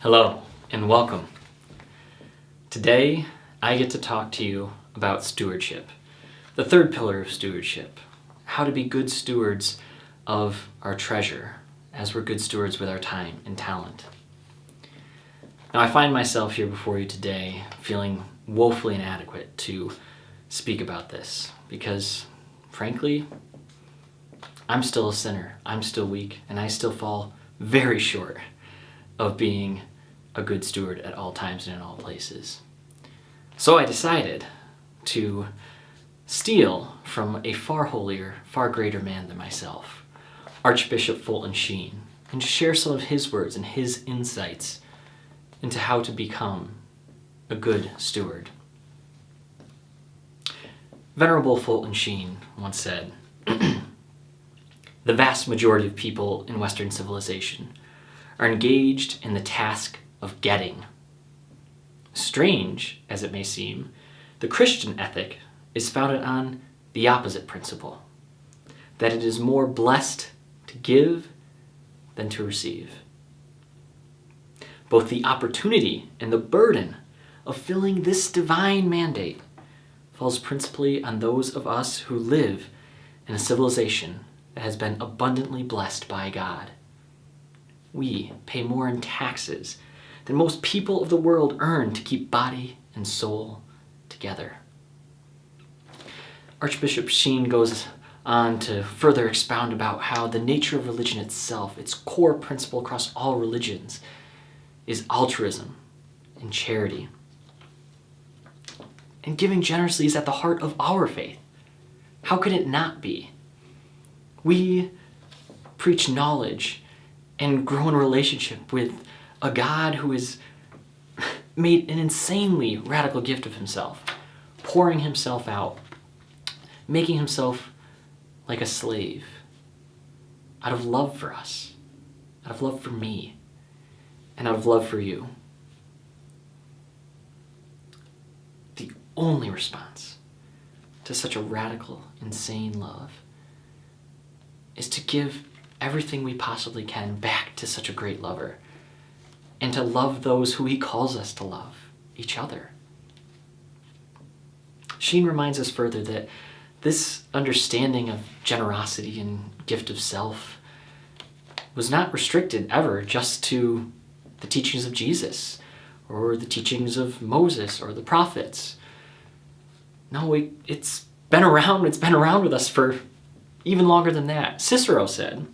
Hello and welcome. Today I get to talk to you about stewardship, the third pillar of stewardship, how to be good stewards of our treasure as we're good stewards with our time and talent. Now I find myself here before you today feeling woefully inadequate to speak about this because, frankly, I'm still a sinner, I'm still weak, and I still fall very short of being a good steward at all times and in all places. So I decided to steal from a far holier, far greater man than myself, Archbishop Fulton Sheen, and share some of his words and his insights into how to become a good steward. Venerable Fulton Sheen once said, "The vast majority of people in Western civilization are engaged in the task of getting. Strange as it may seem, the Christian ethic is founded on the opposite principle, that it is more blessed to give than to receive. Both the opportunity and the burden of filling this divine mandate falls principally on those of us who live in a civilization that has been abundantly blessed by God. We pay more in taxes than most people of the world earn to keep body and soul together." Archbishop Sheen goes on to further expound about how the nature of religion itself, its core principle across all religions, is altruism and charity. And giving generously is at the heart of our faith. How could it not be? We preach knowledge and grow in relationship with a God who has made an insanely radical gift of himself, pouring himself out, making himself like a slave, out of love for us, out of love for me, and out of love for you. The only response to such a radical, insane love is to give everything we possibly can back to such a great lover, and to love those who he calls us to love, each other. Sheen reminds us further that this understanding of generosity and gift of self was not restricted ever just to the teachings of Jesus or the teachings of Moses or the prophets. No, it's been around with us for even longer than that. Cicero said,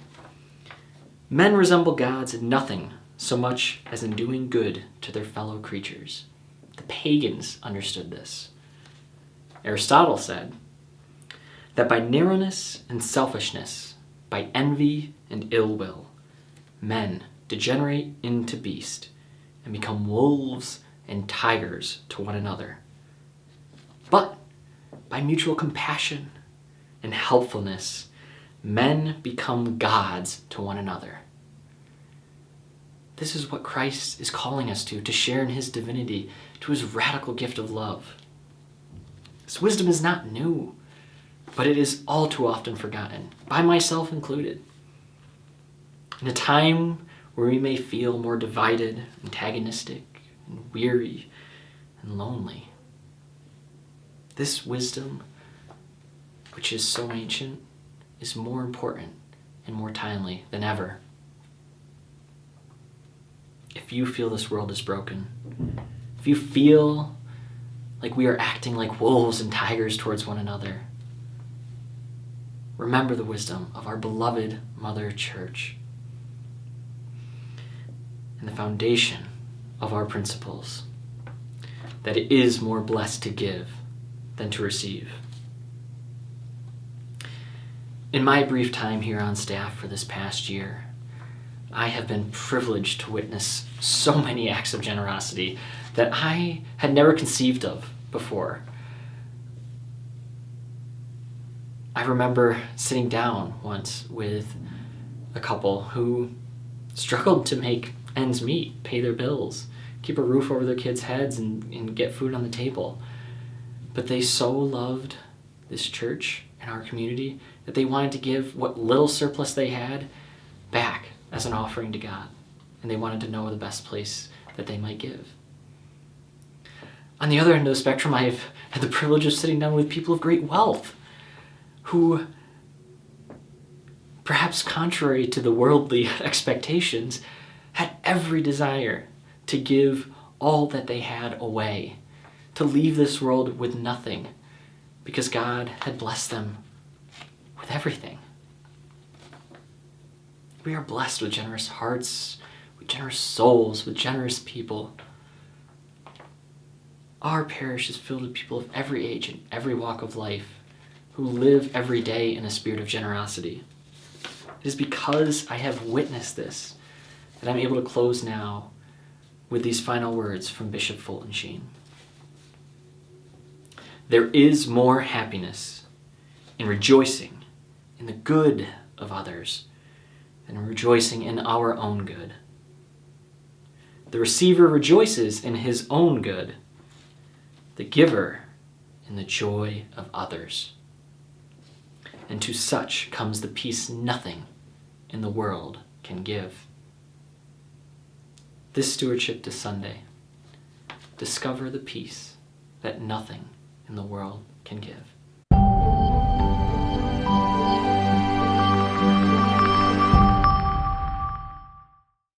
"Men resemble gods in nothing so much as in doing good to their fellow creatures." The pagans understood this. Aristotle said that by narrowness and selfishness, by envy and ill will, men degenerate into beast and become wolves and tigers to one another. But by mutual compassion and helpfulness, men become gods to one another. This is what Christ is calling us to share in his divinity, to his radical gift of love. This wisdom is not new, but it is all too often forgotten, by myself included. In a time where we may feel more divided, antagonistic, and weary, and lonely, this wisdom, which is so ancient, is more important and more timely than ever. If you feel this world is broken, if you feel like we are acting like wolves and tigers towards one another, remember the wisdom of our beloved Mother Church and the foundation of our principles, that it is more blessed to give than to receive. In my brief time here on staff for this past year, I have been privileged to witness so many acts of generosity that I had never conceived of before. I remember sitting down once with a couple who struggled to make ends meet, pay their bills, keep a roof over their kids' heads, and get food on the table. But they so loved this church and our community that they wanted to give what little surplus they had back as an offering to God. And they wanted to know the best place that they might give. On the other end of the spectrum, I've had the privilege of sitting down with people of great wealth who, perhaps contrary to the worldly expectations, had every desire to give all that they had away, to leave this world with nothing, because God had blessed them with everything. We are blessed with generous hearts, with generous souls, with generous people. Our parish is filled with people of every age and every walk of life who live every day in a spirit of generosity. It is because I have witnessed this that I'm able to close now with these final words from Bishop Fulton Sheen. There is more happiness in rejoicing in the good of others than in rejoicing in our own good. The receiver rejoices in his own good, the giver in the joy of others. And to such comes the peace nothing in the world can give. This Stewardship to Sunday, discover the peace that nothing in the world can give.